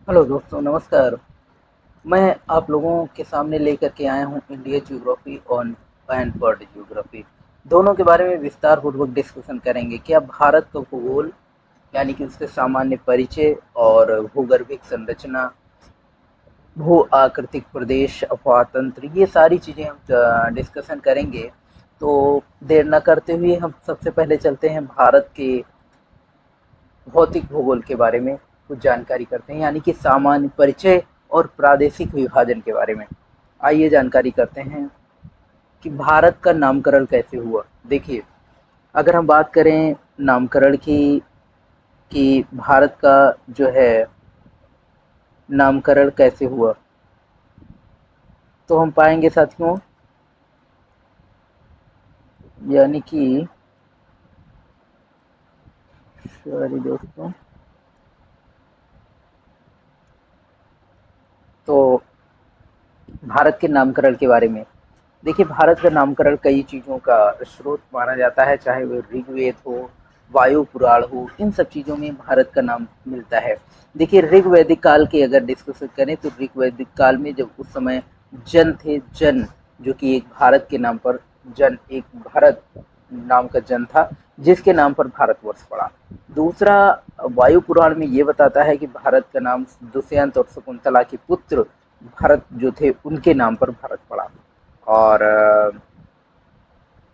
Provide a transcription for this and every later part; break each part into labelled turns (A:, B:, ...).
A: Hello दोस्तों, नमस्कार। मैं आप लोगों के सामने लेकर के आया हूँ इंडिया ज्योग्राफी और एंड वर्ल्ड ज्योग्राफी। दोनों के बारे में विस्तार पूर्वक डिस्कशन करेंगे। क्या भारत का भूगोल यानी कि उसके सामान्य परिचय और भूगर्भिक संरचना, भू आकृतिक प्रदेश, अफवाह तंत्र, ये सारी चीज़ें हम डिस्कशन करेंगे। तो देर न करते हुए हम सबसे पहले चलते हैं भारत के भौतिक भूगोल के बारे में कुछ जानकारी करते हैं, यानी कि सामान्य परिचय और प्रादेशिक विभाजन के बारे में। आइए जानकारी करते हैं कि भारत का नामकरण कैसे हुआ। देखिए, अगर हम बात करें नामकरण की कि भारत का जो है नामकरण कैसे हुआ, तो हम पाएंगे साथियों, यानी कि सॉरी दोस्तों, तो भारत के नामकरण के बारे में देखिए, भारत का नामकरण कई चीज़ों का स्रोत माना जाता है, चाहे वो ऋग्वेद हो, वायु पुराण हो, इन सब चीज़ों में भारत का नाम मिलता है। देखिए, ऋग्वैदिक काल की अगर डिस्कस करें तो ऋग्वैदिक काल में जब उस समय जन थे, जन जो कि एक भारत के नाम पर, जन एक भारत नाम का जन था, जिसके नाम पर भारतवर्ष पड़ा। दूसरा, वायु पुराण में ये बताता है कि भारत का नाम दुष्यंत और शकुंतला के पुत्र भरत जो थे उनके नाम पर भारत पड़ा। और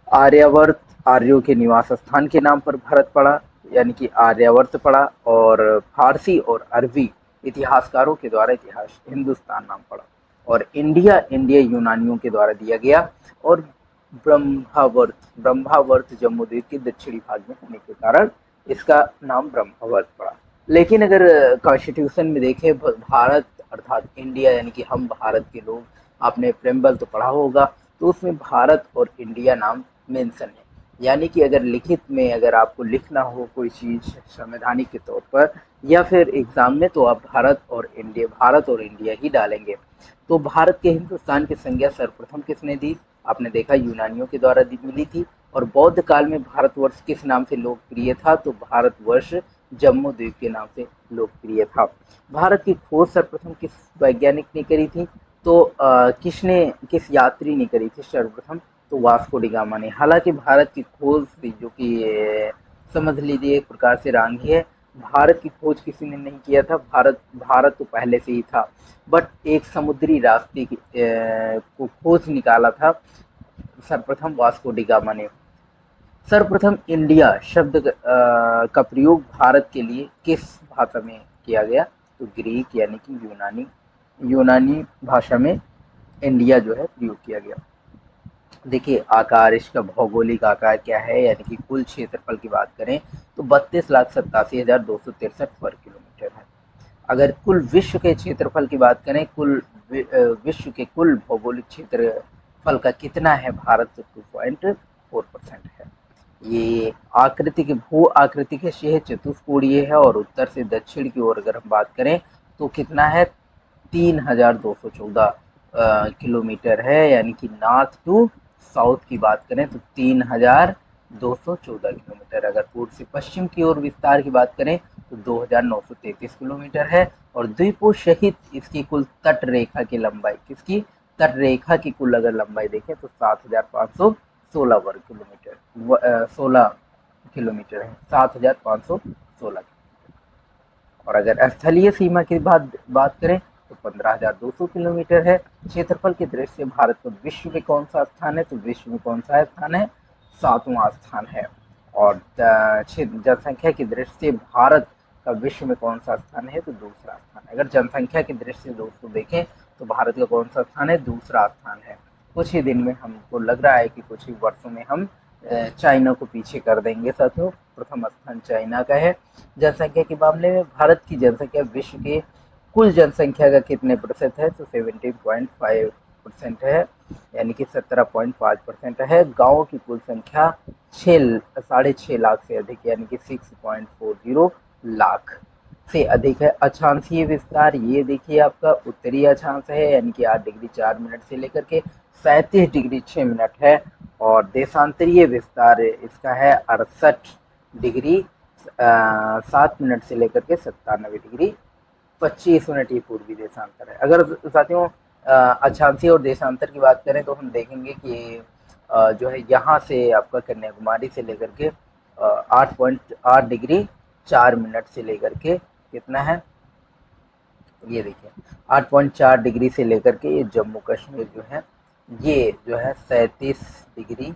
A: आर्यावर्त, आर्यों के निवास स्थान के नाम पर भारत पड़ा, यानी कि आर्यावर्त पड़ा। और फारसी और अरबी इतिहासकारों के द्वारा इतिहास हिंदुस्तान नाम पड़ा। और इंडिया, इंडिया यूनानियों के द्वारा दिया गया। और ब्रह्मावर्त, ब्रह्मावर्त जम्मू द्वीप के दक्षिणी भाग में होने के कारण इसका नाम ब्रह्मावर्त पड़ा। लेकिन अगर कॉन्स्टिट्यूशन में देखें, भारत अर्थात इंडिया, यानी कि हम भारत के लोग, आपने प्रेम्बल तो पढ़ा होगा, तो उसमें भारत और इंडिया नाम मेंशन है। यानी कि अगर लिखित में अगर आपको लिखना हो कोई चीज़ संवैधानिक के तौर पर या फिर एग्जाम में, तो आप भारत और इंडिया ही डालेंगे। तो भारत के हिंदुस्तान की संज्ञा सर्वप्रथम किसने दी? आपने देखा यूनानियों के द्वारा मिली थी। और बौद्ध काल में भारतवर्ष किस नाम से लोकप्रिय था? तो भारतवर्ष जम्मू द्वीप के नाम से लोकप्रिय था। भारत की खोज सर्वप्रथम किस वैज्ञानिक ने करी थी? तो किस यात्री ने करी थी सर्वप्रथम? तो वास्को डी गामा ने। हालांकि भारत की खोज थी, जो कि समझ लीजिए एक प्रकार से रांगी है। भारत की खोज किसी ने नहीं किया था। भारत भारत तो पहले से ही था, बट एक समुद्री रास्ते को खोज निकाला था सर्वप्रथम वास्को डी गामा ने। सर्वप्रथम इंडिया शब्द का प्रयोग भारत के लिए किस भाषा में किया गया? तो ग्रीक, यानी कि यूनानी, यूनानी भाषा में इंडिया जो है प्रयोग किया गया। देखिए, आकार, इसका भौगोलिक आकार क्या है, यानी कि कुल क्षेत्रफल की बात करें तो 32,87,263 वर्ग किलोमीटर है। अगर कुल विश्व के क्षेत्रफल की बात करें, विश्व के कुल भौगोलिक क्षेत्रफल का कितना है भारत? तो 2.4% है। ये आकृति के भू आकृति के से चतुष्कोणीय है। और उत्तर से दक्षिण की ओर अगर हम बात करें तो कितना है? 3,214 किलोमीटर है। यानी कि नॉर्थ टू साउथ की बात करें तो 3,214 किलोमीटर। अगर पूर्व से पश्चिम की ओर विस्तार की बात करें तो 2,933 किलोमीटर है। और द्वीपों सहित इसकी कुल तट रेखा की लंबाई, किसकी तट रेखा की कुल अगर लंबाई देखें तो 7,516 वर्ग किलोमीटर, 16 किलोमीटर है, 7,516। और अगर स्थलीय सीमा की बात करें तो 15,200 किलोमीटर है। क्षेत्रफल की दृष्टि से भारत का विश्व में कौन सा स्थान है? तो विश्व में कौन सा स्थान है? 7वां स्थान है। और जनसंख्या की दृष्टि से भारत का विश्व में कौन सा स्थान है? तो दूसरा स्थान है। अगर जनसंख्या की दृष्टि से दोस्तों देखें तो भारत का कौन सा स्थान है? दूसरा स्थान है। कुछ ही दिन में हमको लग रहा है कि कुछ ही वर्षों में हम चाइना को पीछे कर देंगे साथियों। प्रथम स्थान चाइना का है। जनसंख्या के मामले में भारत की जनसंख्या विश्व के कुल जनसंख्या का कितने प्रतिशत है? तो 17.5% है, यानी कि 17.5% है। गाँव की कुल संख्या 6.5 लाख से अधिक, यानी कि 6.40 लाख से अधिक है। अक्षांशीय विस्तार ये देखिए, आपका उत्तरी अक्षांश है, यानी कि 8 डिग्री 4 मिनट से लेकर के 37 डिग्री 6 मिनट है। और देशांतरीय विस्तार इसका है 68 डिग्री 7 मिनट से लेकर के 97 डिग्री 25 मिनट ये पूर्वी देशांतर है। अगर साथियों अक्षांशीय और देशांतर की बात करें तो हम देखेंगे कि जो है यहाँ से आपका कन्याकुमारी से लेकर के 8.8 डिग्री 4 मिनट से लेकर के कितना है, ये देखिए 8.4 डिग्री से लेकर के ये जम्मू कश्मीर जो है ये जो है 37 डिग्री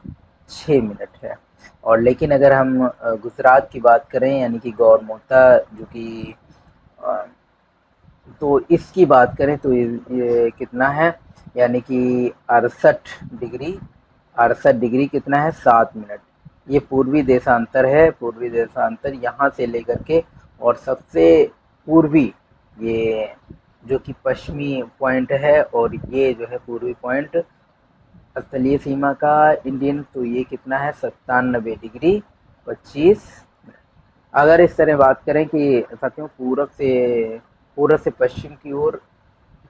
A: 6 मिनट है। और लेकिन अगर हम गुजरात की बात करें यानी कि गौरमोता जो कि तो इसकी बात करें तो ये कितना है, यानी कि 68 डिग्री कितना है 7 मिनट। ये पूर्वी देशांतर है, पूर्वी देशांतर यहाँ से लेकर के और सबसे पूर्वी ये जो कि पश्चिमी पॉइंट है और ये जो है पूर्वी पॉइंट स्थलीय सीमा का इंडियन, तो ये कितना है 97 डिग्री 25 मिनट। अगर इस तरह बात करें कि साथियों पूरब से पश्चिम की ओर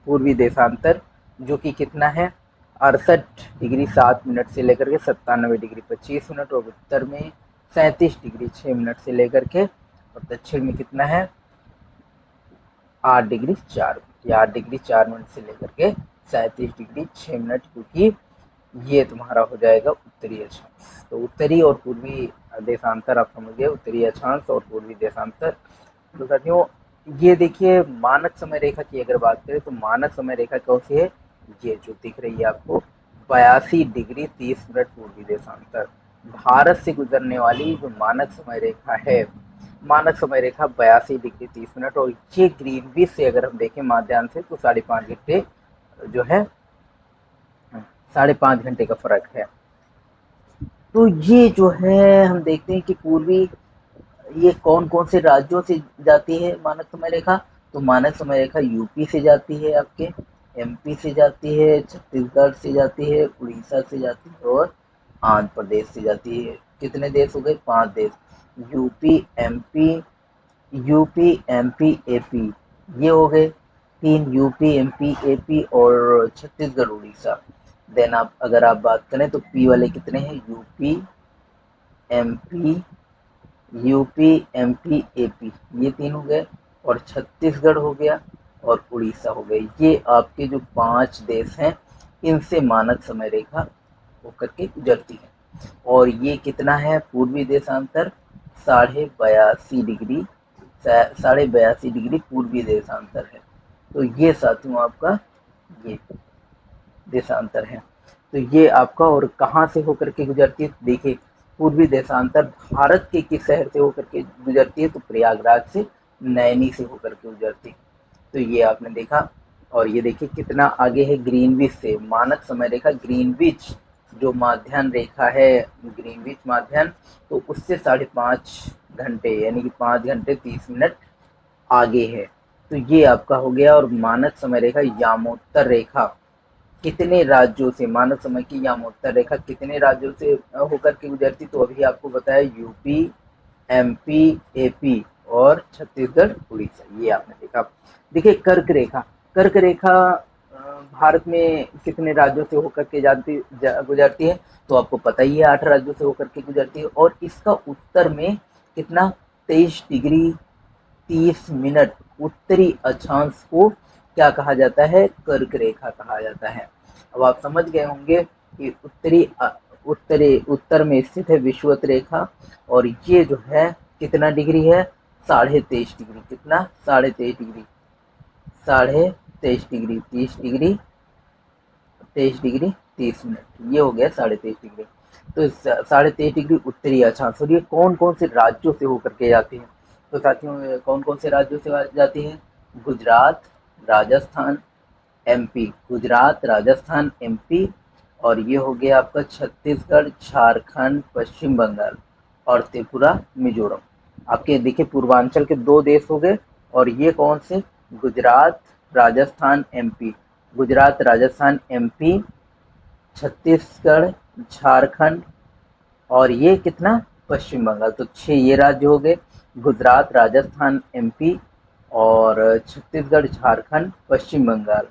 A: पूर्वी देशांतर जो कि कितना है 68 डिग्री 7 मिनट से लेकर के 97 डिग्री 25 मिनट, और उत्तर में 37 डिग्री 6 मिनट से लेकर के और दक्षिण में कितना है 8 डिग्री 4 मिनट, या 8 डिग्री 4 मिनट से लेकर के 37 डिग्री 6 मिनट, क्योंकि ये तुम्हारा हो जाएगा उत्तरी अक्षांश। तो उत्तरी और पूर्वी देशांतर आप समझ गए, उत्तरी अक्षांश और पूर्वी देशांतर। तो साथियों ये देखिए मानक समय रेखा की अगर बात करें तो मानक समय रेखा कौन सी है, ये जो दिख रही है आपको 82 डिग्री 30 मिनट पूर्वी देशांतर। भारत से गुजरने वाली जो मानक समय रेखा है, मानक समय रेखा 82 डिग्री 30 मिनट, और ये ग्रीनविच से अगर हम देखें माध्यान्ह से तो 5.5 घंटे जो है 5.5 घंटे का फर्क है। तो ये जो है हम देखते हैं कि पूर्वी ये कौन कौन से राज्यों से जाती है मानक समय रेखा, तो मानक समय रेखा यूपी से जाती है, आपके एमपी से जाती है, छत्तीसगढ़ से जाती है, उड़ीसा से जाती है और आंध्र प्रदेश से जाती है। कितने देश हो गए, 5 देश, यूपी एमपी, एपी ये हो गए 3, यूपी एमपी एपी और छत्तीसगढ़ उड़ीसा। देन आप अगर आप बात करें तो पी वाले कितने हैं, एमपी यूपी एमपी एपी ये 3 हो गए, और छत्तीसगढ़ हो गया और उड़ीसा हो गए। ये आपके जो 5 देश हैं इनसे मानक समय रेखा होकर के गुजरती है। और ये कितना है पूर्वी देशांतर 82.5 डिग्री पूर्वी देशांतर है। तो ये साथियों आपका ये देशांतर है। तो ये आपका और कहाँ से होकर के गुजरती है, देखिए पूर्वी देशांतर भारत के किस शहर से होकर के गुजरती है, तो प्रयागराज से नैनी से होकर के गुजरती है। तो ये आपने देखा। और ये देखिए कितना आगे है ग्रीनविच से, मानक समय रेखा ग्रीनविच जो माध्यान्ह रेखा है, ग्रीनविच माध्यान्ह, तो उससे 5.5 घंटे यानी कि 5 घंटे 30 मिनट आगे है। तो ये आपका हो गया। और मानक समय रेखा यामोत्तर रेखा कितने राज्यों से, मानव समय की यामोत्तर रेखा कितने राज्यों से होकर के गुजरती, तो अभी आपको बताया यूपी एमपी एपी और छत्तीसगढ़ उड़ीसा, ये आपने देखा। देखिए कर्क रेखा, कर्क रेखा भारत में कितने राज्यों से होकर के गुजरती है, तो आपको पता ही है 8 राज्यों से होकर के गुजरती है। और इसका उत्तर में कितना 23 डिग्री 30 मिनट उत्तरी अक्षांश को क्या कहा जाता है, कर्क रेखा कहा जाता है। अब आप समझ गए होंगे कि उत्तर में स्थित है विषुवत रेखा, और ये जो है कितना डिग्री है 23.5 डिग्री, कितना 23.5 डिग्री 23.5 डिग्री 30 मिनट, ये हो गया 23.5 डिग्री। तो 23.5 डिग्री उत्तरी अक्षांश। और ये कौन कौन से राज्यों से होकर के जाती है, तो साथियों कौन कौन से राज्यों से जाती है, गुजरात राजस्थान एमपी, गुजरात राजस्थान एमपी, और ये हो गया आपका छत्तीसगढ़ झारखंड पश्चिम बंगाल और त्रिपुरा मिजोरम। आपके देखिए पूर्वांचल के 2 देश हो गए, और ये कौन से, गुजरात राजस्थान एमपी, गुजरात राजस्थान एमपी, छत्तीसगढ़ झारखंड और ये कितना पश्चिम बंगाल। तो 6 ये राज्य हो गए, गुजरात राजस्थान एमपी और छत्तीसगढ़ झारखंड पश्चिम बंगाल,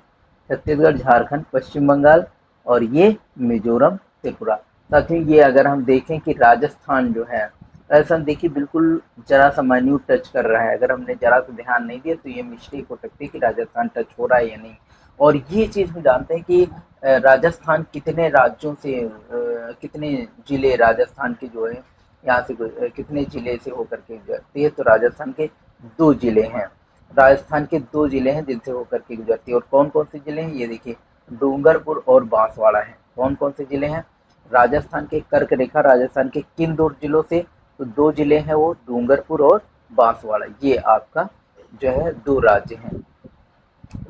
A: छत्तीसगढ़ झारखंड पश्चिम बंगाल और ये मिजोरम त्रिपुरा। साथियों ये अगर हम देखें कि राजस्थान जो है राजस्थान देखिए बिल्कुल जरा सा माइन्यूट टच कर रहा है, अगर हमने जरा सा ध्यान नहीं दिया तो ये मिस्टेक हो सकती है कि राजस्थान टच हो रहा है या नहीं। और ये चीज़ हम जानते हैं कि राजस्थान कितने राज्यों से कितने जिले राजस्थान के जो है यहाँ से कितने जिले से होकर के गुजरती है, तो राजस्थान के 2 जिले हैं। राजस्थान के 2 जिले हैं जिनसे होकर के गुजरती है, और कौन-कौन से जिले हैं ये देखिए, डूंगरपुर और बांसवाड़ा है। कौन-कौन से जिले हैं? राजस्थान के कर्क रेखा, राजस्थान के किन 2 जिलों से? तो 2 जिले हैं वो डूंगरपुर और बांसवाड़ा, ये आपका जो है 2 राज्य हैं,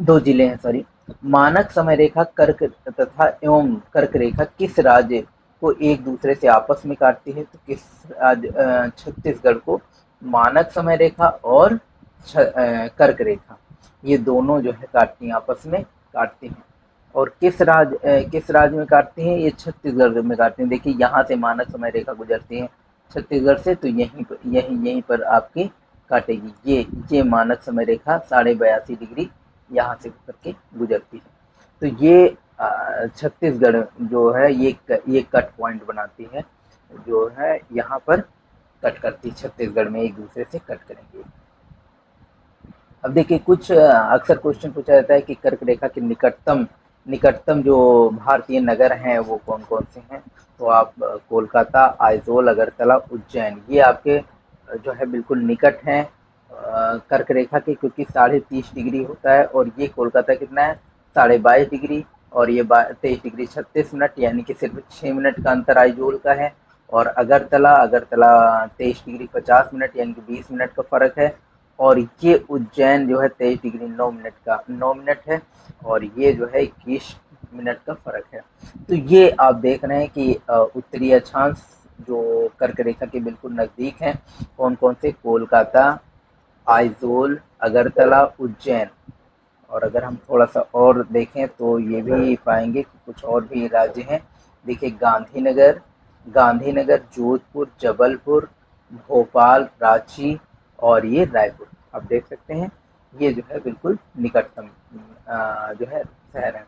A: 2 जिले हैं सॉरी। मानक समय रेखा कर्क तथा एवं कर्क रेखा किस राज्य को एक दूसरे से आपस में काटती है? तो किस राज्य? छत्तीसगढ़ को मानक समय रेखा और कर्क रेखा, ये दोनों जो है काटती हैं, आपस में काटती हैं। और किस राज्य में काटती हैं? ये छत्तीसगढ़ में काटती हैं। देखिए यहाँ से मानक समय रेखा गुजरती है छत्तीसगढ़ से, तो यहीं पर आपकी काटेगी। ये मानक समय रेखा 82.5 डिग्री यहाँ से होकर के गुजरती है। तो ये छत्तीसगढ़ जो है ये कट पॉइंट बनाती है, जो है यहाँ पर कट करती है, छत्तीसगढ़ में एक दूसरे से कट करेंगे। अब देखिए कुछ अक्सर क्वेश्चन पूछा जाता है कि कर्क रेखा के निकटतम निकटतम जो भारतीय नगर हैं वो कौन कौन से हैं? तो आप कोलकाता, आइजोल, अगरतला, उज्जैन, ये आपके जो है बिल्कुल निकट हैं कर्क रेखा के, क्योंकि 30.5 डिग्री होता है, और ये कोलकाता कितना है 22.5 डिग्री, और ये 23 डिग्री 36 मिनट, यानी कि सिर्फ 6 मिनट का अंतर आइजोल का है। और अगरतला अगरतला 23 डिग्री 50 मिनट, यानी कि 20 मिनट का फर्क है। और ये उज्जैन जो है 23 डिग्री 9 मिनट है, और ये जो है 21 मिनट का फर्क है। तो ये आप देख रहे हैं कि उत्तरी अक्षांश जो कर्क रेखा के बिल्कुल नज़दीक हैं, कौन कौन से? कोलकाता, आइजोल, अगरतला, उज्जैन। और अगर हम थोड़ा सा और देखें तो ये भी पाएंगे कि कुछ और भी राज्य हैं। देखिए गांधीनगर, जोधपुर, जबलपुर, भोपाल, रांची, और ये रायपुर, आप देख सकते हैं ये जो है बिल्कुल निकटतम जो है शहर है।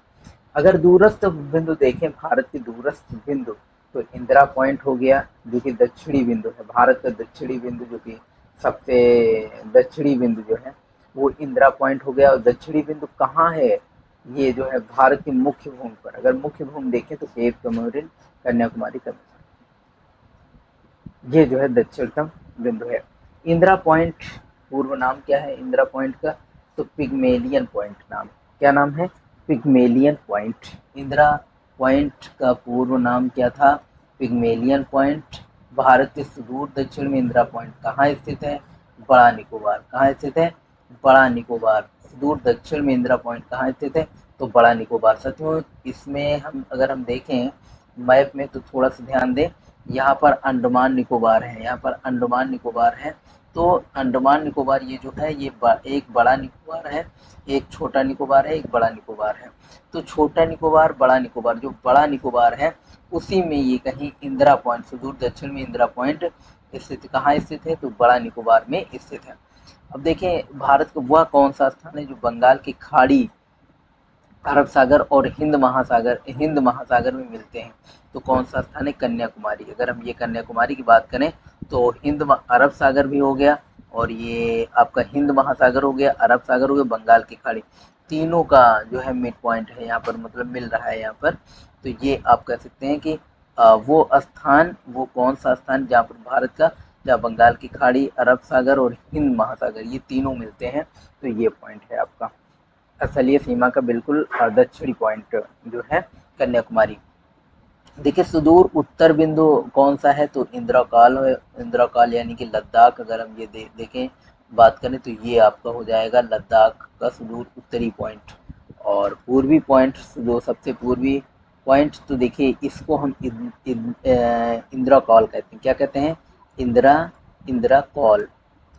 A: अगर दूरस्थ बिंदु देखें, भारत के दूरस्थ बिंदु, तो इंदिरा पॉइंट हो गया जो कि दक्षिणी बिंदु है, भारत का दक्षिणी बिंदु, जो कि सबसे दक्षिणी बिंदु जो है वो इंदिरा पॉइंट हो गया। और दक्षिणी बिंदु कहाँ है? ये जो है भारत की मुख्य भूमि पर, अगर मुख्य भूमि देखें तो केप कमोरिन, कन्याकुमारी, ये जो है दक्षिणतम बिंदु है। इंदिरा पॉइंट पूर्व नाम क्या है इंदिरा पॉइंट का? तो पिग्मेलियन पॉइंट नाम। क्या नाम है? Pygmalion point. इंदिरा पॉइंट का पूर्व नाम क्या था? Pygmalion point. भारत के सुदूर दक्षिण में इंदिरा पॉइंट कहाँ स्थित है? बड़ा निकोबार। कहाँ स्थित है? बड़ा निकोबार। सुदूर दक्षिण में इंदिरा पॉइंट कहाँ स्थित है? तो बड़ा निकोबार। साथियों इसमें अगर हम देखें मैप में तो थोड़ा सा ध्यान दें, यहाँ पर अंडमान निकोबार है, यहाँ पर अंडमान निकोबार है। तो अंडमान निकोबार ये जो है ये एक बड़ा निकोबार है, एक छोटा निकोबार है, एक बड़ा निकोबार है। तो छोटा निकोबार, बड़ा निकोबार, जो बड़ा निकोबार है उसी में ये कहीं इंदिरा पॉइंट, सुदूर दक्षिण में इंदिरा पॉइंट स्थित, कहाँ स्थित है? तो बड़ा निकोबार में स्थित है। अब देखें भारत का वह कौन सा स्थान है जो बंगाल की खाड़ी, अरब सागर और हिंद महासागर में मिलते हैं? तो कौन सा स्थान है? कन्याकुमारी। अगर हम ये कन्याकुमारी की बात करें तो अरब सागर भी हो गया, और ये आपका हिंद महासागर हो गया, अरब सागर हो गया, बंगाल की खाड़ी, तीनों का जो है मिड पॉइंट है यहाँ पर, मतलब मिल रहा है यहाँ पर। तो ये आप कह सकते हैं कि वो कौन सा स्थान जहाँ पर भारत का, जहाँ बंगाल की खाड़ी, अरब सागर और हिंद महासागर ये तीनों मिलते हैं, तो ये पॉइंट है आपका स्थलीय सीमा का बिल्कुल दक्षिणी पॉइंट जो है कन्याकुमारी। देखिए सुदूर उत्तर बिंदु कौन सा है? तो इंद्रकाल है, इंद्रकाल यानी कि लद्दाख। अगर हम ये देखें बात करें तो ये आपका हो जाएगा लद्दाख का सुदूर उत्तरी पॉइंट। और पूर्वी पॉइंट, जो सबसे पूर्वी पॉइंट, तो देखिए इसको हम इंदिरा कॉल कहते हैं। क्या कहते हैं? इंदिरा कॉल,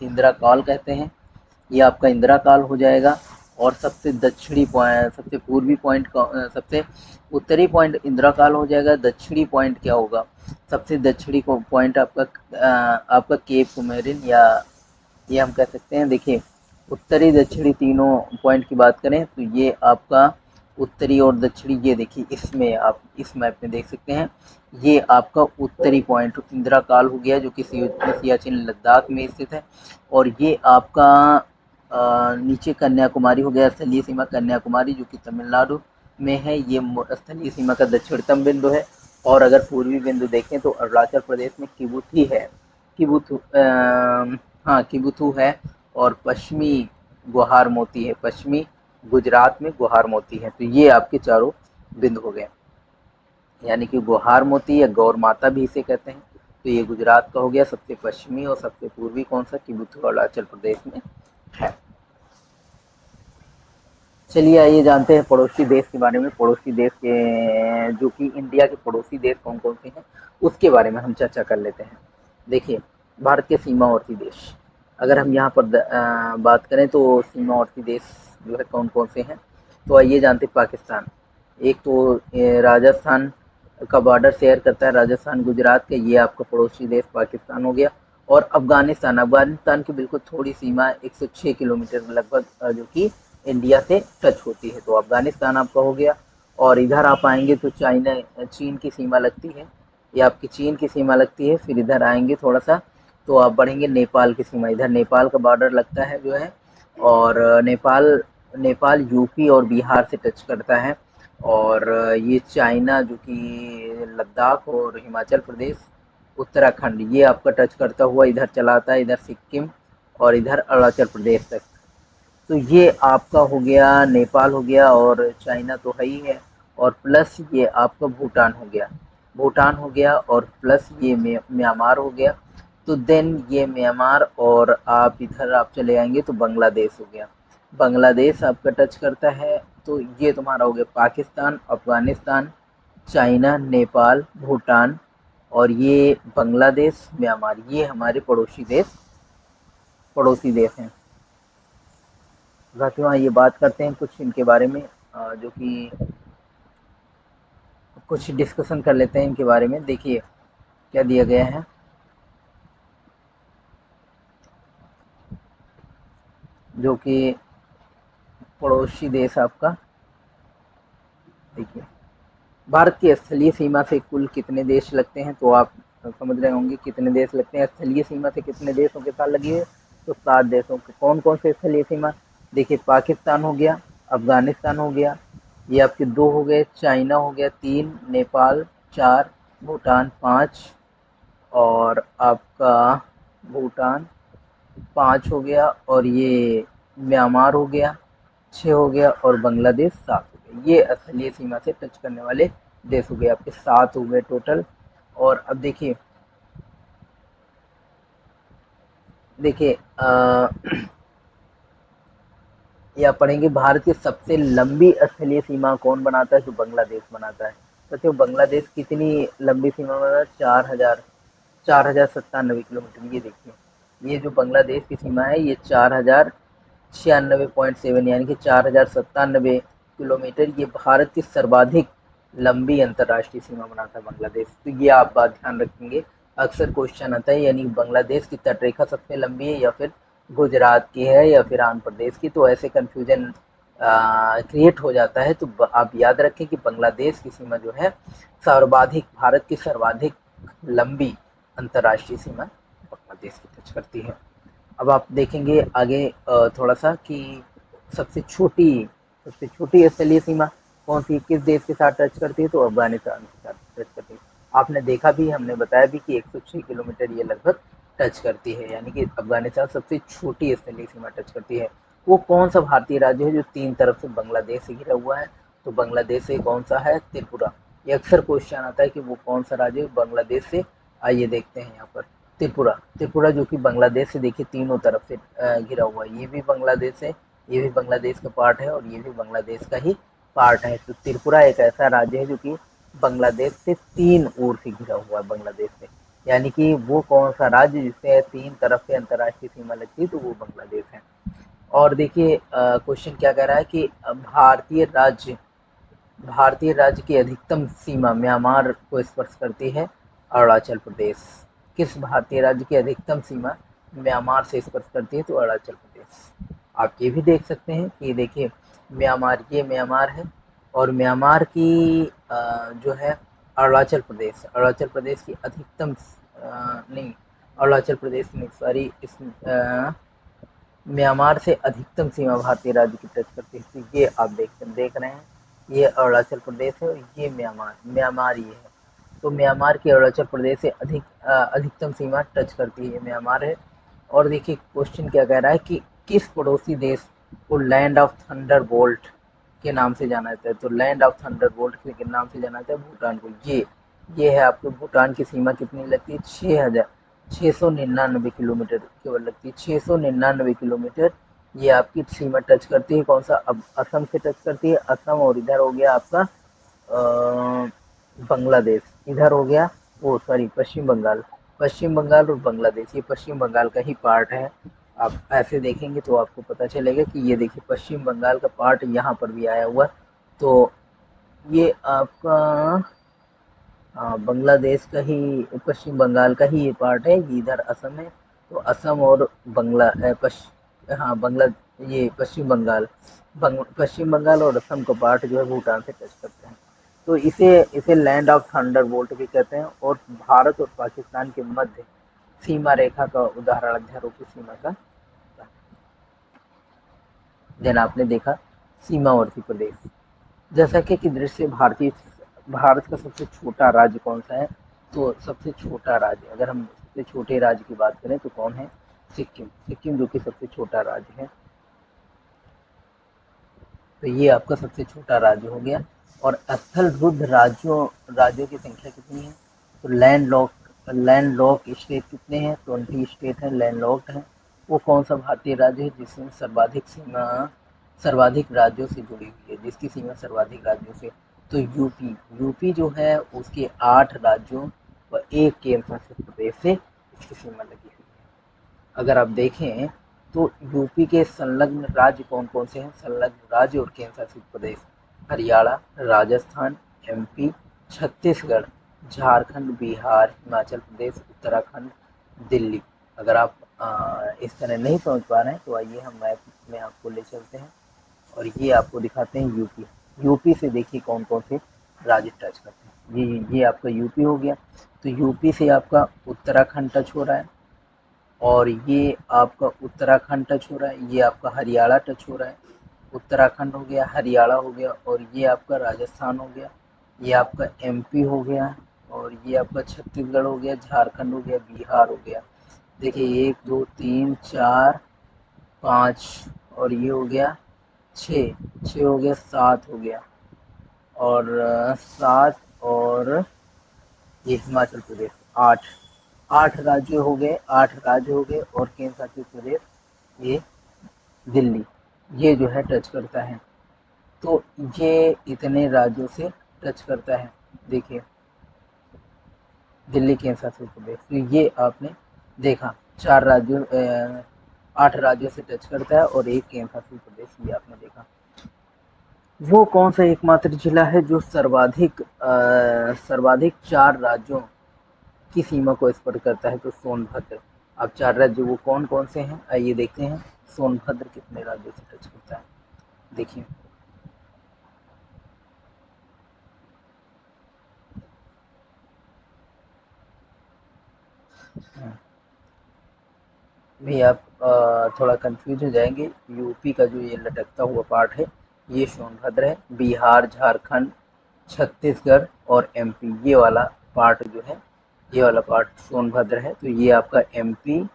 A: इंदिरा कॉल कहते हैं। ये आपका इंदिरा काल हो जाएगा। और सबसे दक्षिणी पॉइंट, सबसे पूर्वी पॉइंट, सबसे उत्तरी पॉइंट इंदिरा काल हो जाएगा। दक्षिणी पॉइंट क्या होगा? सबसे दक्षिणी को पॉइंट आपका केप कुमेरिन, या ये हम कह सकते हैं। देखिए उत्तरी दक्षिणी तीनों पॉइंट की बात करें तो ये आपका उत्तरी और दक्षिणी, ये देखिए इसमें आप इस मैप में देख सकते हैं, ये आपका उत्तरी पॉइंट इंदिरा काल हो गया जो कि सियाचिन लद्दाख में स्थित है। और ये आपका नीचे कन्याकुमारी हो गया, स्थलीय सीमा कन्याकुमारी जो कि तमिलनाडु में है, ये स्थलीय सीमा का दक्षिणतम बिंदु है। और अगर पूर्वी बिंदु देखें तो अरुणाचल प्रदेश में किबुथी है, किबुथु हाँ किबुथु है। और पश्चिमी गुहार मोती है, पश्चिमी गुजरात में गुहार मोती है। तो ये आपके चारों बिंदु हो गए, यानी कि गुहार मोती या गौर माता भी इसे कहते हैं। तो ये गुजरात का हो गया सबसे पश्चिमी, और सबसे पूर्वी कौन सा, किबुथु अरुणाचल प्रदेश में है। चलिए आइए जानते हैं पड़ोसी देश के बारे में। पड़ोसी देश के जो कि इंडिया के पड़ोसी देश कौन कौन से हैं उसके बारे में हम चर्चा कर लेते हैं। देखिए भारत के सीमावर्ती देश, अगर हम यहाँ पर बात करें तो सीमावर्ती देश जो है कौन कौन से हैं, तो आइए जानते हैं। पाकिस्तान, एक तो राजस्थान का बॉर्डर शेयर करता है, राजस्थान गुजरात का, ये आपका पड़ोसी देश पाकिस्तान हो गया। और अफगानिस्तान, अफगानिस्तान की बिल्कुल थोड़ी सीमा 106 किलोमीटर लगभग जो कि इंडिया से टच होती है, तो अफगानिस्तान आपका हो गया। और इधर आप आएंगे तो चाइना, चीन की सीमा लगती है, ये आपकी चीन की सीमा लगती है। फिर इधर आएंगे थोड़ा सा तो आप बढ़ेंगे नेपाल की सीमा, इधर नेपाल का बॉर्डर लगता है जो है। और नेपाल नेपाल यूपी और बिहार से टच करता है। और ये चाइना जो कि लद्दाख और हिमाचल प्रदेश, उत्तराखंड, ये आपका टच करता हुआ इधर चला आता है, इधर सिक्किम और इधर अरुणाचल प्रदेश तक। तो ये आपका हो गया, नेपाल हो गया, और चाइना तो है ही है, और प्लस ये आपका भूटान हो गया, भूटान हो गया, और प्लस ये म्यांमार हो गया। तो देन ये म्यांमार, और आप इधर आप चले आएंगे तो बांग्लादेश हो गया, बांग्लादेश आपका टच करता है। तो ये तुम्हारा हो गया पाकिस्तान, अफगानिस्तान, चाइना, नेपाल, भूटान, और ये बांग्लादेश, म्यांमार, ये हमारे पड़ोसी देश हैं। साथियों ये बात करते हैं कुछ इनके बारे में, जो कि कुछ डिस्कशन कर लेते हैं इनके बारे में। देखिए क्या दिया गया है, जो कि पड़ोसी देश आपका, देखिए भारत की स्थलीय सीमा से कुल कितने देश लगते हैं, तो आप समझ रहे होंगे कितने देश लगते हैं। स्थलीय सीमा से कितने देशों के साथ लगी है, तो 7 देशों के। कौन कौन से स्थलीय सीमा, देखिए पाकिस्तान हो गया, अफगानिस्तान हो गया, ये आपके 2 हो गए, चाइना हो गया 3, नेपाल 4, भूटान 5, और आपका भूटान 5 हो गया, और ये म्यांमार हो गया 6 हो गया, और बांग्लादेश 7 हो गया। ये स्थलीय सीमा से टच करने वाले देश हो गए, आपके 7 हो गए टोटल। और अब देखिए देखिए या पढ़ेंगे भारत की सबसे लंबी स्थलीय सीमा कौन बनाता है, तो बांग्लादेश बनाता है। तो बांग्लादेश कितनी लंबी सीमा बनाता है, 4,097 किलोमीटर। ये जो बांग्लादेश की सीमा है ये 4,096.7 यानी कि 4,097 किलोमीटर, ये भारत की सर्वाधिक लंबी अंतर्राष्ट्रीय सीमा बनाता है बांग्लादेश। तो ये आप बात ध्यान रखेंगे, अक्सर क्वेश्चन आता है, यानी बांग्लादेश की तटरेखा सबसे लंबी है या फिर गुजरात की है या फिर आंध्र प्रदेश की, तो ऐसे कन्फ्यूजन क्रिएट हो जाता है। तो आप याद रखें कि बांग्लादेश की सीमा जो है सर्वाधिक, भारत की सर्वाधिक लंबी अंतर्राष्ट्रीय सीमा बांग्लादेश की टच करती है। अब आप देखेंगे आगे थोड़ा सा कि सबसे छोटी सबसे छोटी स्थलीय सीमा कौन सी, किस देश के साथ टच करती है, तो अफगानिस्तान के साथ टच करती है। आपने देखा भी, हमने बताया भी कि 106 किलोमीटर ये लगभग टच करती है, यानी कि अफगानिस्तान सबसे छोटी स्थलीय सीमा टच करती है। वो कौन सा भारतीय राज्य है जो 3 तरफ से बांग्लादेश से घिरा हुआ है, तो बांग्लादेश से कौन सा है, त्रिपुरा। ये अक्सर क्वेश्चन आता है कि वो कौन सा राज्य है बांग्लादेश से। आइए देखते हैं यहाँ पर, त्रिपुरा, त्रिपुरा जो कि बांग्लादेश से देखिए तीनों तरफ से घिरा हुआ है, ये भी बांग्लादेश है, ये भी बांग्लादेश का पार्ट है, और ये भी बांग्लादेश का ही पार्ट है। तो त्रिपुरा एक ऐसा राज्य है जो कि बांग्लादेश से 3 ओर से घिरा हुआ है, बांग्लादेश से, यानी कि वो कौन सा राज्य जिससे 3 तरफ से अंतर्राष्ट्रीय सीमा लगती है, तो वो बांग्लादेश है। और देखिए क्वेश्चन क्या कह रहा है कि भारतीय राज्य की अधिकतम सीमा म्यांमार को स्पर्श करती है, अरुणाचल प्रदेश। किस भारतीय राज्य की अधिकतम सीमा म्यांमार से स्पर्श करती है, तो अरुणाचल प्रदेश। आप ये भी देख सकते हैं कि देखिए म्यांमार, ये म्यांमार है, और म्यांमार की जो है अरुणाचल प्रदेश की अधिकतम नहीं, अरुणाचल प्रदेश नहीं, सॉरी, इस म्यांमार से अधिकतम सीमा भारतीय राज्य की टच करती है। तो ये आप देख रहे हैं, ये अरुणाचल प्रदेश है और ये म्यांमार ये है। तो म्यांमार की अरुणाचल प्रदेश से अधिकतम सीमा टच करती है, म्यांमार है। और देखिए क्वेश्चन क्या कह रहा है कि किस पड़ोसी देश को लैंड ऑफ थंडर बोल्ट के नाम से जाना जाता है। तो लैंड ऑफ थंडर बोल्ट के नाम से जाना जाता है भूटान को। ये है आपको भूटान की सीमा कितनी लगती है, 6,699 किलोमीटर केवल लगती है, 699 किलोमीटर ये आपकी सीमा टच करती है। कौन सा, अब असम से टच करती है, असम। और इधर हो गया आपका बांग्लादेश, इधर हो गया वो सॉरी पश्चिम बंगाल और बांग्लादेश, ये पश्चिम बंगाल का ही पार्ट है। आप ऐसे देखेंगे तो आपको पता चलेगा कि ये देखिए पश्चिम बंगाल का पार्ट यहाँ पर भी आया हुआ। तो ये आपका बांग्लादेश का ही, पश्चिम बंगाल का ही ये पार्ट है, ये इधर असम है। तो असम और बांग्ला, ये पश्चिम बंगाल और असम का पार्ट जो है भूटान से टच करते हैं। तो इसे इसे लैंड ऑफ थंडर बोल्ट भी कहते हैं। और भारत और पाकिस्तान के मध्य सीमा रेखा का उदाहरण अध्यारोपी सीमा का। देन आपने देखा सीमावर्ती प्रदेश, जैसा कि दृश्य भारत का सबसे छोटा राज्य कौन सा है। तो सबसे छोटा राज्य, अगर हम सबसे छोटे राज्य की बात करें तो कौन है, सिक्किम जो कि सबसे छोटा राज्य है। तो ये आपका सबसे छोटा राज्य हो गया। और स्थल रुद्ध राज्यों की संख्या कितनी है। तो लैंड लॉक स्टेट कितने हैं, 20 स्टेट हैं लैंड लॉक्ड हैं। वो कौन सा भारतीय राज्य है जिसमें सर्वाधिक राज्यों से जुड़ी हुई है, जिसकी सीमा सर्वाधिक राज्यों से। तो यूपी जो है उसके 8 राज्यों व एक केंद्र शासित प्रदेश से इसकी सीमा लगी हुई है। अगर आप देखें तो यूपी के संलग्न राज्य कौन कौन से हैं, संलग्न राज्य और केंद्र शासित प्रदेश, हरियाणा, राजस्थान, एमपी, छत्तीसगढ़, झारखंड, बिहार, हिमाचल प्रदेश, उत्तराखंड, दिल्ली। अगर आप इस तरह नहीं समझ पा रहे हैं तो आइए हम मैप में आपको ले चलते हैं और ये आपको दिखाते हैं यूपी। यूपी से देखिए कौन कौन से राज्य टच करते हैं। ये आपका यूपी हो गया। तो यूपी से आपका उत्तराखंड टच हो रहा है, और ये आपका उत्तराखंड टच हो रहा है, ये आपका हरियाणा टच हो रहा है। उत्तराखंड हो गया, हरियाणा हो गया, और ये आपका राजस्थान हो गया, ये आपका एमपी हो गया, और ये आपका छत्तीसगढ़ हो गया, झारखंड हो गया, बिहार हो गया। देखिए 1 2 3 4 5, और ये हो गया 6 हो गया, 7 हो गया, और 7, और ये हिमाचल प्रदेश 8, 8 राज्य हो गए और केंद्र शासित प्रदेश ये दिल्ली, ये जो है टच करता है। तो ये इतने राज्यों से टच करता है। देखिए दिल्ली केंद्र शासित प्रदेश, तो ये आपने देखा 8 राज्यों से टच करता है और एक केंद्र शासित प्रदेश, ये आपने देखा। वो कौन सा एकमात्र जिला है जो सर्वाधिक 4 राज्यों की सीमा को स्पर्श करता है। तो सोनभद्र। अब 4 राज्य वो कौन कौन से हैं, आइए देखते हैं। सोनभद्र कितने राज्यों से टच करता है, देखिए। भी आप थोड़ा कंफ्यूज हो जाएंगे। यूपी का जो ये लटकता हुआ पार्ट है ये सोनभद्र है। बिहार, झारखंड, छत्तीसगढ़ और एमपी, ये वाला पार्ट जो है, ये वाला पार्ट सोनभद्र है। तो ये आपका एमपी,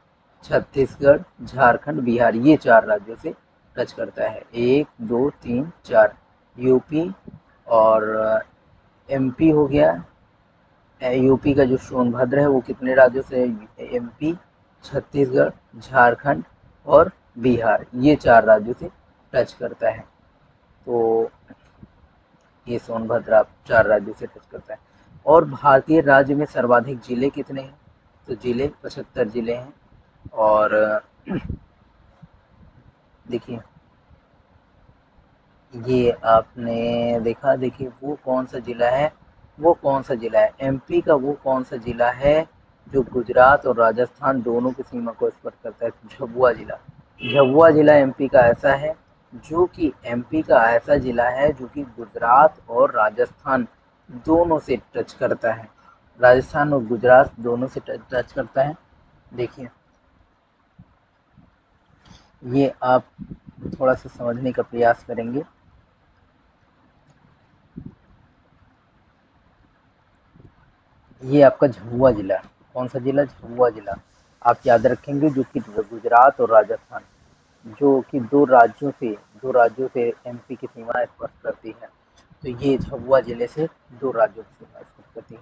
A: छत्तीसगढ़, झारखंड, बिहार, ये 4 राज्यों से टच करता है। 1 2 3 4 यूपी, और एमपी हो गया। यूपी का जो सोनभद्र है वो कितने राज्यों से, एमपी, छत्तीसगढ़, झारखंड और बिहार, ये 4 राज्यों से टच करता है। तो ये सोनभद्र आप 4 राज्यों से टच करता है। और भारतीय राज्य में सर्वाधिक जिले कितने हैं। तो जिले 75 जिले हैं। और देखिए ये आपने देखा, देखिए वो कौन सा जिला है, एमपी का वो कौन सा जिला है जो गुजरात और राजस्थान दोनों की सीमा को स्पर्श करता है। झाबुआ जिला एमपी का ऐसा है जो कि एमपी का ऐसा जिला है जो कि गुजरात और राजस्थान दोनों से टच करता है। राजस्थान और गुजरात दोनों से टच करता है। देखिए, ये आप थोड़ा सा समझने का प्रयास करेंगे। ये आपका झाबुआ जिला, कौन सा जिला? झाबुआ जिला। आप याद रखेंगे, जो कि गुजरात और राजस्थान, जो कि दो राज्यों से एमपी की सीमा स्पर्श करती है। तो ये झाबुआ जिले से दो राज्यों की सीमा स्पर्श करती है।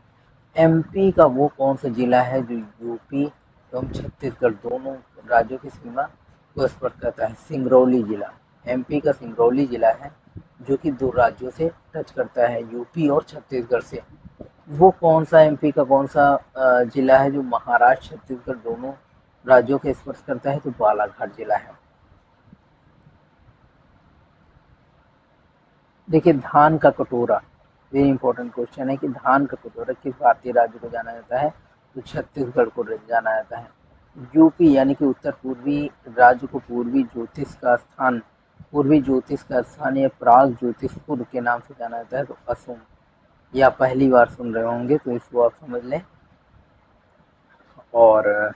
A: एमपी का वो कौन सा जिला है जो यूपी एवं छत्तीसगढ़ दोनों राज्यों की सीमा को स्पर्श करता है? सिंगरौली जिला। एमपी का सिंगरौली जिला है जो कि दो राज्यों से टच करता है, यूपी और छत्तीसगढ़ से। वो कौन सा एमपी का कौन सा जिला है जो महाराष्ट्र छत्तीसगढ़ दोनों राज्यों के स्पर्श करता है? तो बालाघाट जिला है। देखिए, धान का कटोरा, वेरी इंपॉर्टेंट क्वेश्चन है कि धान का कटोरा किस भारतीय राज्य को जाना जाता है? तो छत्तीसगढ़ को जाना जाता है। यूपी यानी कि उत्तर पूर्वी राज्य को पूर्वी ज्योतिष का स्थान या प्राग ज्योतिषपुर के नाम से जाना जाता है। तो असम। ये आप पहली बार सुन रहे होंगे, तो इसको आप समझ लें। और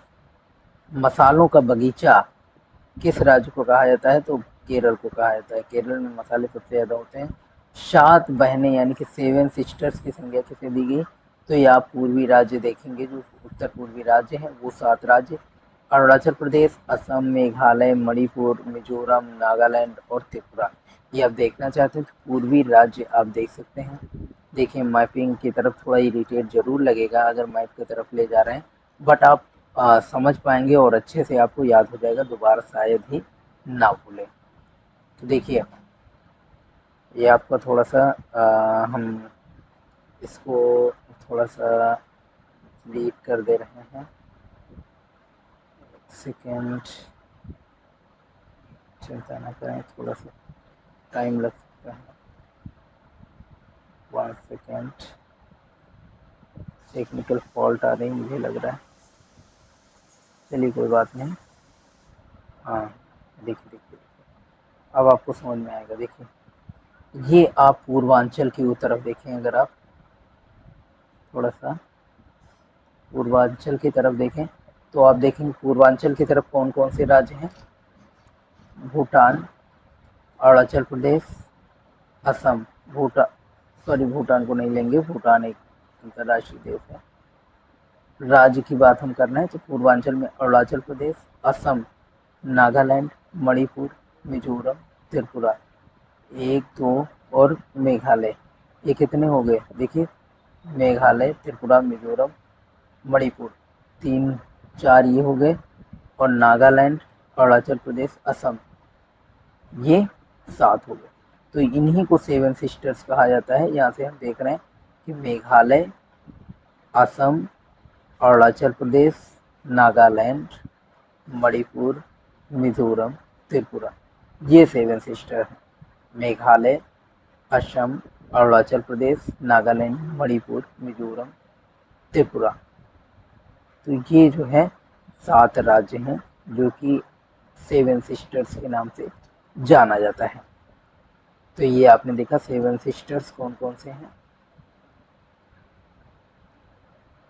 A: मसालों का बगीचा किस राज्य को कहा जाता है? तो केरल को कहा जाता है। केरल में मसाले सबसे ज़्यादा होते हैं। सात बहनें यानी कि सेवन सिस्टर्स की संज्ञा किसे दी गई? तो ये आप पूर्वी राज्य देखेंगे, जो उत्तर पूर्वी राज्य हैं वो 7 राज्य: अरुणाचल प्रदेश, असम, मेघालय, मणिपुर, मिजोरम, नागालैंड और त्रिपुरा। ये आप देखना चाहते हैं तो पूर्वी राज्य आप देख सकते हैं। देखिए, मैपिंग की तरफ थोड़ा इरिटेट जरूर लगेगा अगर मैप की तरफ ले जा रहे हैं, बट आप समझ पाएंगे और अच्छे से आपको याद हो जाएगा, दोबारा शायद ही ना भूलें। तो देखिए, ये आपका थोड़ा सा हम इसको थोड़ा सा लीड कर दे रहे हैं। सेकेंड, चिंता ना करें, थोड़ा सा टाइम लग सकता है। 1 सेकेंड, टेक्निकल फॉल्ट आ रही मुझे लग रहा है। चलिए, कोई बात नहीं। हाँ, देखिए देखिए, अब आपको समझ में आएगा। देखिए, ये आप पूर्वांचल की तरफ देखें, अगर आप थोड़ा सा पूर्वांचल की तरफ देखें तो आप देखेंगे पूर्वांचल की तरफ कौन कौन से राज्य हैं? भूटान, अरुणाचल प्रदेश, असम। भूटान, सॉरी, भूटान को नहीं लेंगे, भूटान एक अंतर्राष्ट्रीय देश है। राज्य की बात हम कर रहे हैं तो पूर्वांचल में अरुणाचल प्रदेश, असम, नागालैंड, मणिपुर, मिजोरम, त्रिपुरा, 1, 2 और मेघालय। ये कितने हो गए? देखिए, मेघालय, त्रिपुरा, मिजोरम, मणिपुर, 3, 4 ये हो गए, और नागालैंड, अरुणाचल प्रदेश, असम, ये 7 हो गए। तो इन्हीं को सेवन सिस्टर्स कहा जाता है। यहाँ से हम देख रहे हैं कि मेघालय, असम, अरुणाचल प्रदेश, नागालैंड, मणिपुर, मिजोरम, त्रिपुरा, ये सेवन सिस्टर हैं। मेघालय, असम, अरुणाचल प्रदेश, नागालैंड, मणिपुर, मिजोरम, त्रिपुरा। तो ये जो है 7 राज्य हैं जो कि सेवन सिस्टर्स के नाम से जाना जाता है। तो ये आपने देखा सेवन सिस्टर्स कौन कौन से हैं।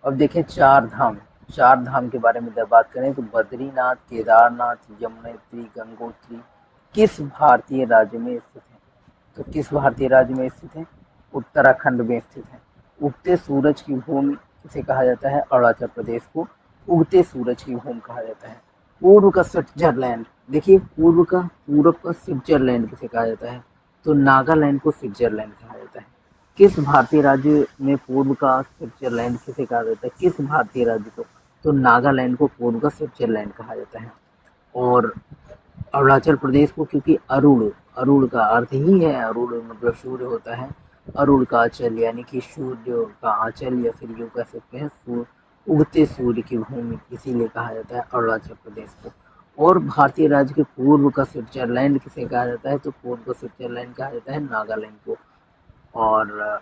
A: अब देखें चार धाम। चार धाम के बारे में जब बात करें तो बद्रीनाथ, केदारनाथ, यमुनोत्री, गंगोत्री किस भारतीय राज्य में स्थित है? तो किस भारतीय राज्य में स्थित है? उत्तराखंड में स्थित है। उगते सूरज की भूमि किसे कहा जाता है? अरुणाचल प्रदेश को उगते सूरज की भूमि कहा जाता है। पूर्व का स्विट्जरलैंड, देखिए, पूर्व का स्विट्जरलैंड किसे कहा जाता है? तो नागालैंड को स्विट्जरलैंड कहा जाता है। किस भारतीय राज्य में पूर्व का स्विट्जरलैंड किसे कहा जाता है? किस भारतीय राज्य को? तो नागालैंड को पूर्व का स्विट्जरलैंड कहा जाता है। और अरुणाचल प्रदेश को, क्योंकि अरुण, अरुण का अर्थ ही है, अरुण मतलब सूर्य होता है। अरुण का आंचल यानी कि सूर्य का आंचल, या फिर यूँ कह सकते हैं उगते सूर्य की भूमि, इसीलिए कहा जाता है अरुणाचल प्रदेश को। और भारतीय राज्य के पूर्व का स्विट्जरलैंड किसे कहा जाता है? तो पूर्व का स्विट्जरलैंड कहा जाता है नागालैंड को। और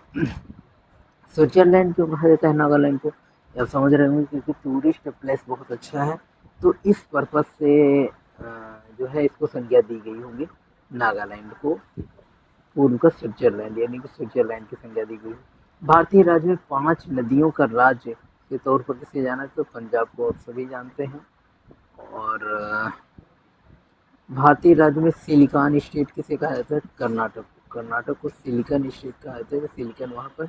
A: स्विट्जरलैंड क्यों कहा जाता है नागालैंड को? आप समझ रहे होंगे, क्योंकि टूरिस्ट प्लेस बहुत अच्छा है, तो इस पर्पज से जो है इसको संज्ञा दी गई होगी नागालैंड को पूर्व का स्विट्जरलैंड यानी कि स्विट्जरलैंड की संज्ञा दी गई। भारतीय राज्य में 5 नदियों का राज्य के तौर पर किसे जाना है, तो पंजाब को आप सभी जानते हैं। और भारतीय राज्य में सिलिकॉन स्टेट किसे कहा जाता है, कर्नाटक। कर्नाटक को सिलिकॉन स्टेट कहा जाता है। सिलिकॉन वहाँ पर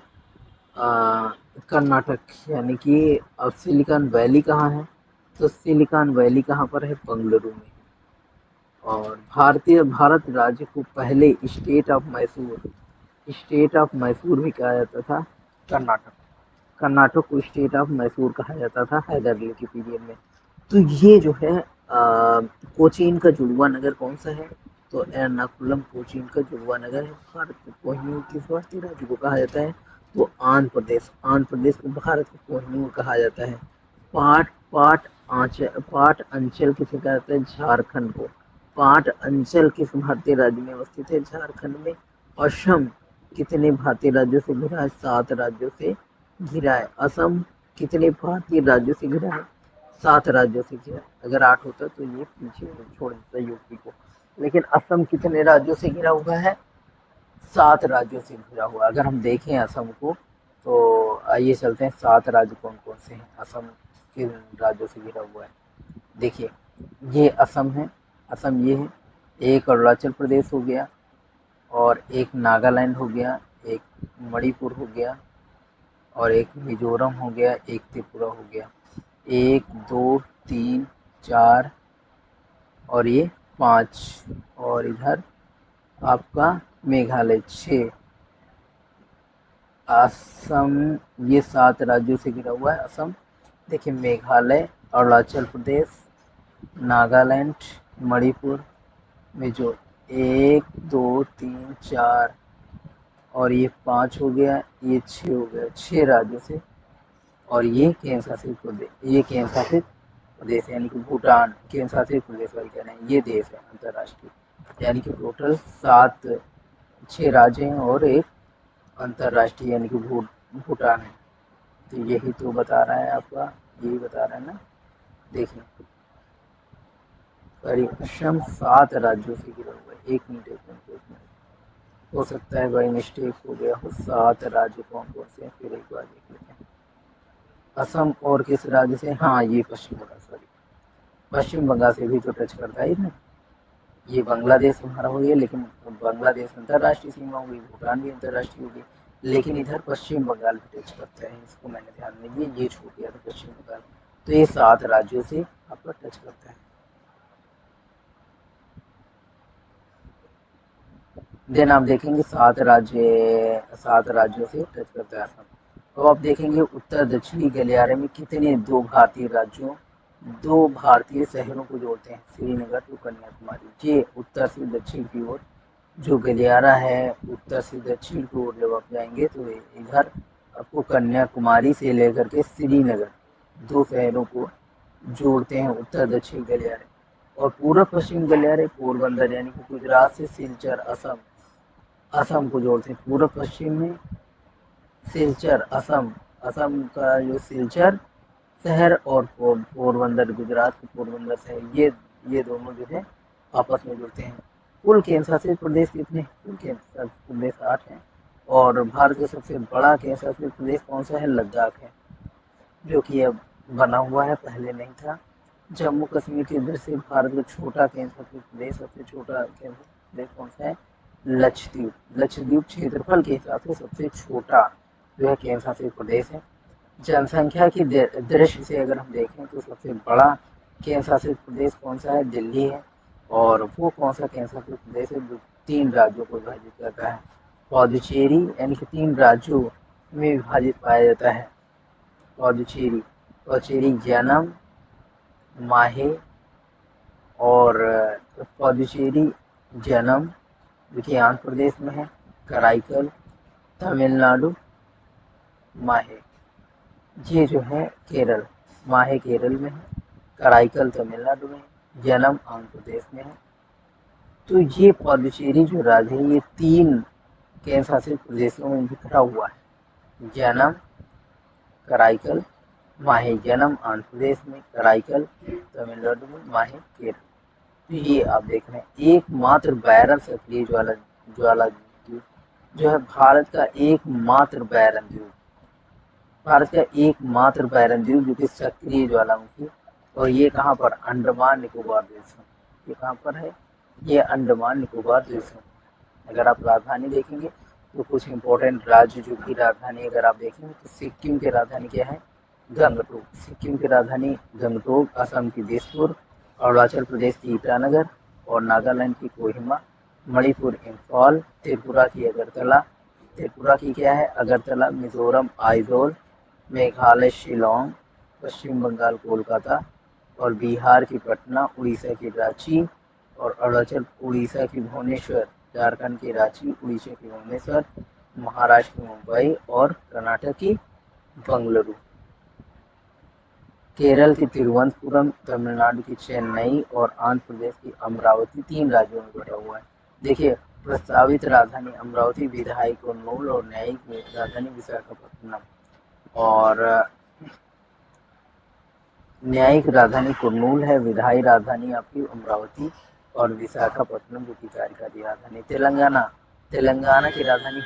A: कर्नाटक यानी कि अब सिलिकॉन वैली कहाँ है, तो सिलिकॉन वैली कहाँ पर है, बेंगलुरु में। और भारत राज्य को पहले स्टेट ऑफ मैसूर भी कहा जाता था। कर्नाटक कर्नाटक को स्टेट ऑफ मैसूर कहा जाता था हैदर अली के पीरियड में। तो ये जो है कोचीन का जुड़वा नगर कौन सा है, तो एर्नाकुलम कोचीन का जुड़वा नगर है। भारत में कोहिनूर किस भारतीय राज्य को कहा जाता है, तो आंध्र प्रदेश को भारत को कोहिनूर कहा जाता है। पाट पाट पाट अंचल किसे कहा जाता है, झारखंड को। पाट अंचल किस भारतीय राज्य में अवस्थित है, झारखंड में। असम कितने भारतीय राज्यों से घिरा है, 7 राज्यों से घिरा है। असम कितने भारतीय राज्यों से घिरा है, 7 राज्यों से घिरा है। अगर 8 होता तो ये पीछे छोड़ देता यूपी को, लेकिन असम कितने राज्यों से घिरा हुआ है, 7 राज्यों से घिरा हुआ। अगर हम देखें असम को, तो आइए चलते हैं 7 राज्य कौन कौन से हैं, असम किन राज्यों से घिरा हुआ है। देखिए, ये असम है, असम ये है। एक अरुणाचल प्रदेश हो गया, और एक नागालैंड हो गया, एक मणिपुर हो गया, और एक मिजोरम हो गया, एक त्रिपुरा हो गया। 1 2 3 4 और ये 5, और इधर आपका मेघालय 6। असम ये 7 राज्यों से घिरा हुआ है असम। देखिए, मेघालय, अरुणाचल प्रदेश, नागालैंड, मणिपुर, मिजो 1 2 3 4 और ये 5 हो गया, ये 6 हो गया, 6 राज्यों से। और ये केंद्र शासित प्रदेश यानी कि भूटान केंद्र शासित प्रदेश वाले कह रहे हैं, ये देश है अंतर्राष्ट्रीय। यानी कि टोटल 6 राज्य हैं और एक अंतर्राष्ट्रीय यानी कि भूटान है। तो यही तो बता रहा है आपका, यही बता रहा है ना। देखिए, परिश्रम 7 राज्यों से घिरा हुआ है। 1 मिनट हो सकता है भाई मिस्टेक हो गया हो। 7 राज्य कौन कौन से हैं, फिर एक बार देख लेते हैं। असम और किस राज्य से, हाँ ये पश्चिम बंगाल, सॉरी पश्चिम बंगाल से भी तो टच करता है ना। ये बांग्लादेश हमारा हो गया, लेकिन बांग्लादेश अंतर्राष्ट्रीय सीमा हो गई, भूटान भी अंतर्राष्ट्रीय हो गई, लेकिन इधर पश्चिम बंगाल भी टच करता है। इसको मैंने ध्यान में दिया, ये छूट गया था पश्चिम बंगाल। तो ये 7 राज्यों से आपका टच करता है। देन आप देखेंगे 7 राज्यों से टच करता है असम। तो आप देखेंगे उत्तर दक्षिणी गलियारे में कितने 2 भारतीय शहरों को जोड़ते हैं, श्रीनगर टू कन्याकुमारी। ये उत्तर से दक्षिण की ओर जो गलियारा है, उत्तर से दक्षिण की ओर जब आप जाएंगे तो इधर आपको कन्याकुमारी से लेकर के श्रीनगर 2 शहरों को जोड़ते हैं उत्तर दक्षिण गलियारे। और पूर्व पश्चिम गलियारे पोरबंदर यानी कि गुजरात से सिलचर असम असम को जोड़ते हैं। पूर्व पश्चिम में सिलचर असम, असम का जो सिलचर शहर और पोरबंदर गुजरात के पोरबंदर शहर, ये दोनों जो है आपस में जुड़ते हैं। कुल केंद्र शासित प्रदेश कितने, कुल केंद्र शासित प्रदेश 8 हैं। और भारत का सबसे बड़ा केंद्र शासित प्रदेश कौन सा है, लद्दाख है, जो कि अब बना हुआ है, पहले नहीं था। जम्मू कश्मीर के इधर से भारत का छोटा केंद्र शासित प्रदेश, सबसे छोटा केंद्र शासित प्रदेश कौन सा है, लक्षद्वीप। लक्षद्वीप क्षेत्रफल के हिसाब से सबसे छोटा जो है केंद्र शासित प्रदेश है। जनसंख्या की दृष्टि से अगर हम देखें तो सबसे बड़ा केंद्र शासित प्रदेश कौन सा है, दिल्ली है। और वो कौन सा केंद्र शासित प्रदेश है जो 3 राज्यों को विभाजित करता है, पौडुचेरी, यानी कि 3 राज्यों में विभाजित पाया जाता है। पौडुचेरी, जैनम, माहे, और पौडुचेरी, जैनम जो कि आंध्र प्रदेश में है, कराईकल तमिलनाडु, माहे ये जो है केरल, माहे केरल में है, कराईकल तमिलनाडु में है, जैनम आंध्र प्रदेश में है। तो ये पौडुचेरी जो राज्य है, ये 3 केंद्र शासित प्रदेशों में बिखरा हुआ है, जैनम, कराईकल, माहे। जैनम आंध्र प्रदेश में, कराईकल तमिलनाडु में, माहे केरल। तो ये आप देख रहे हैं एकमात्र बैरन सक्रिय ज्वाला ज्वाला द्वीप जो है भारत का एकमात्र बैरन द्वीप, भारत का एकमात्र बैरन द्वीप जो कि सक्रिय ज्वालामुखी, और ये कहाँ पर, अंडमान निकोबार द्वीप में। ये कहाँ पर है, ये अंडमान निकोबार द्वीप में। अगर आप राजधानी देखेंगे तो कुछ इंपॉर्टेंट राज्य जो की राजधानी अगर आप देखेंगे तो सिक्किम की राजधानी क्या है, गंगटोक। सिक्किम की राजधानी गंगटोक, असम की दिसपुर, अरुणाचल प्रदेश की ईटानगर और नागालैंड की कोहिमा, मणिपुर इम्फाल, त्रिपुरा की अगरतला, त्रिपुरा की क्या है अगरतला, मिजोरम आइजोल, मेघालय शिलोंग, पश्चिम बंगाल कोलकाता और बिहार की पटना, उड़ीसा की रांची और अरुणाचल उड़ीसा की भुवनेश्वर, झारखंड की रांची, उड़ीसा की भुवनेश्वर, महाराष्ट्र की मुंबई और कर्नाटक की बंगलुरु, केरल की तिरुवनंतपुरम, तमिलनाडु की चेन्नई और आंध्र प्रदेश की अमरावती 3 राज्यों में बटा हुआ है। देखिए प्रस्तावित राजधानी अमरावती, विधायी कुर्नूल और न्यायिक राजधानी विशाखापट्टनम, और न्यायिक राजधानी कुर्नूल है, विधायी राजधानी आपकी अमरावती और विशाखापट्टनम जो की कार्यकारी राजधानी। तेलंगाना की राजधानी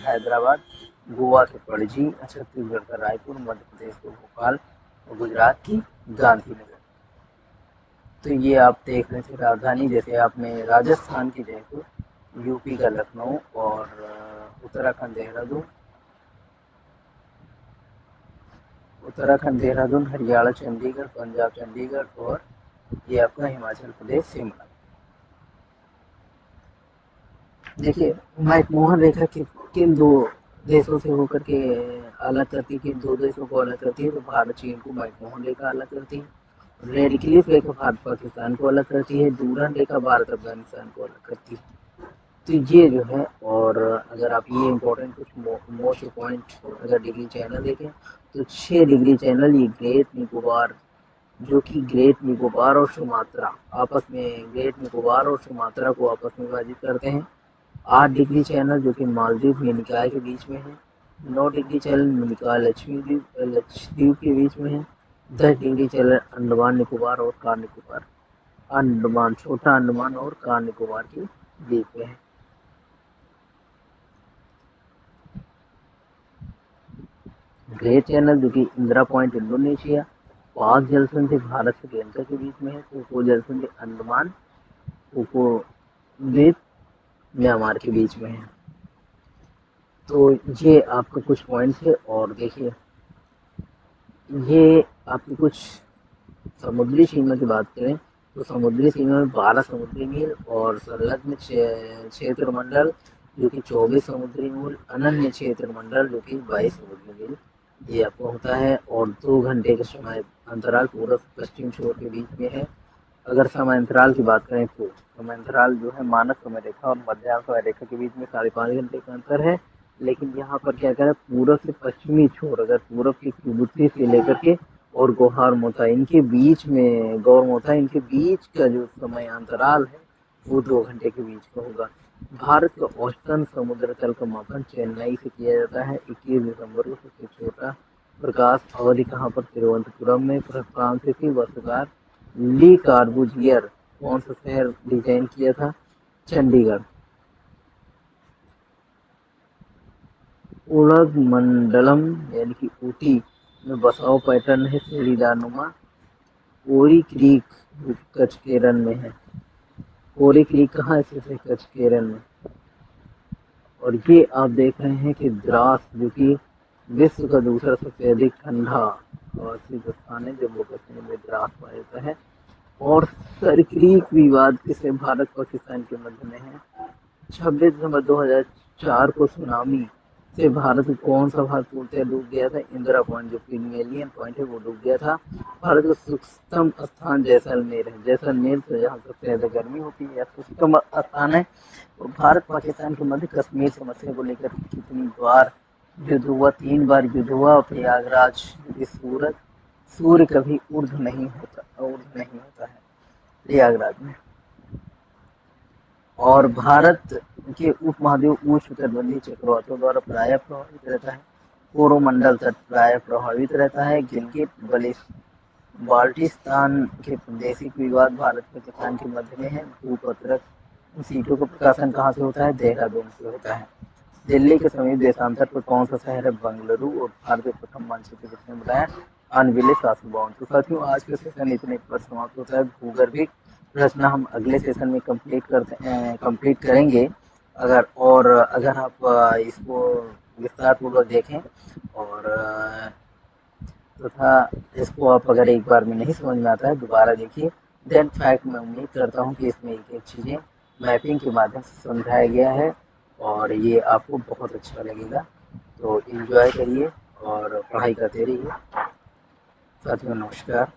A: हैदराबाद, गोवा के पणजी, छत्तीसगढ़ का रायपुर, मध्य प्रदेश को भोपाल और गुजरात की गांधीनगर। तो ये आप देख रहे थे राजधानी, जैसे आपने राजस्थान की जयपुर, यूपी का लखनऊ और उत्तराखंड देहरादून, हरियाणा चंडीगढ़, पंजाब चंडीगढ़ और ये आपका हिमाचल प्रदेश शिमला। देखिए मैकमोहन रेखा किन दो देशों से होकर के अलग करती है, किन दो देशों को अलग करती है, तो भारत चीन को मैकमोहन रेखा अलग करती है, रेड क्लिफ रेखा भारत पाकिस्तान को अलग करती है, डूरन रेखा भारत अफगानिस्तान को अलग करती है। तो ये जो है, और अगर आप ये इम्पोर्टेंट कुछ मोस्ट पॉइंट अगर डिग्री चैनल देखें तो 6 डिग्री चैनल ये ग्रेट निकोबार, जो कि ग्रेट निकोबार और सुमात्रा आपस में, ग्रेट निकोबार और सुमात्रा को आपस में विभाजित करते हैं। 8 डिग्री चैनल जो कि मालदीव निकाय के बीच में है, 9 डिग्री चैनल निकाय लक्षद्वीप के बीच में है, 10 डिग्री चैनल अंडमान निकोबार और कार निकोबार, अंडमान छोटा अंडमान और कार निकोबार के बीच में है। ग्रेट चैनल जो कि इंदिरा पॉइंट इंडोनेशिया, पाक जल संधि भारत से श्रीलंका के बीच में है, कोको जल संधि अंडमान कोको द्वीप म्यांमार के बीच में है। तो ये आपका कुछ पॉइंट्स है, और देखिए ये आपकी कुछ समुद्री सीमा की बात करें तो समुद्री सीमा में 12 समुद्री मील और संलग्न क्षेत्र मंडल जो कि 24 समुद्री मील, अनन्य क्षेत्र मंडल जो कि 22 समुद्री मील ये आपको होता है, और 2 घंटे का समय अंतराल पूर्व पश्चिम छोर के बीच में है। अगर समय अंतराल की बात करें तो समय अंतराल जो है मानक समय रेखा और मध्याह्न समय रेखा के बीच में 5.5 घंटे का अंतर है, लेकिन यहाँ पर क्या करें, पूर्व से पश्चिमी छोर, अगर पूर्व की तिब्बती से लेकर के और गौरमोथा इनके बीच में, गौरमोथा इनके बीच का जो समय अंतराल है वो 2 घंटे के बीच का होगा। भारत का औसतन समुद्र तल का मापन चेन्नई से किया जाता है 21 दिसंबर को। सबसे छोटा प्रकाश अवधि कहाँ पर, तिरुवनंतपुरम में। फ्रांसीसी वर्षकार ली कार्बूजियर कौन सा शहर डिजाइन किया था, चंडीगढ़। उड़गमंडलम यानी कि ऊटी में बसाव पैटर्न है सीढ़ीदारनुमा। कोरी क्रीक कच्छ केरल में है, कोरी क्रीक कहाँ स्थित है, कच्छ केरल में। और ये आप देख रहे हैं कि द्रास जो कि विश्व का दूसरा सबसे अधिक ठंडा और स्थित स्थान है, जम्मू कश्मीर में द्रास पाया जाता है। और सरक्रीक विवाद किसे भारत पाकिस्तान के मध्य में है। 26 दिसंबर 2004 को सुनामी से भारत को कौन सा भारत पूर्णतः डूब गया था, इंदिरा पॉइंट जो कि मेलियन पॉइंट है वो डूब गया था। भारत का सूक्ष्म स्थान जैसलमेर है, जैसलमेर से जहाँ सबसे ज्यादा गर्मी होती है, सूक्ष्म स्थान है। और भारत पाकिस्तान के मध्य कश्मीर समस्या को लेकर कितनी बार युद्ध हुआ, 3 बार युद्ध हुआ। प्रयागराज सूर्य कभी ऊर्ध नहीं होता है प्रयागराज में। और भारत के उपमहाद्वीप उच्च तटबंधी चक्रवातों द्वारा प्राय प्रभावित रहता है। कोरोमंडल तट प्राय प्रभावित रहता है। गिलगित बाल्टिस्तान के प्रादेशिक विवाद भारत पाकिस्तान के मध्य में है। भूपत्रक सीटों का प्रकाशन कहाँ से होता है? देहरादून से होता है। दिल्ली के समीप देशांतर पर कौन सा शहर है? बंगलुरु। और भारत के प्रथम मानचित्र किसने बनाया? अनविले 752। तो साथियों, आज का सेशन इतने पर समाप्त होता है। भूगर्भिक रचना हम अगले सेशन में कंप्लीट करेंगे। अगर आप इसको विस्तार पूर्वक देखें और तथा इसको आप अगर एक बार में नहीं समझ में आता है, दोबारा देखिए। देन फैक्ट मैं उम्मीद करता हूँ कि इसमें एक एक चीज़ें मैपिंग के माध्यम से समझाया गया है और ये आपको बहुत अच्छा लगेगा। तो एंजॉय करिए और पढ़ाई करते रहिए। साथियों, नमस्कार।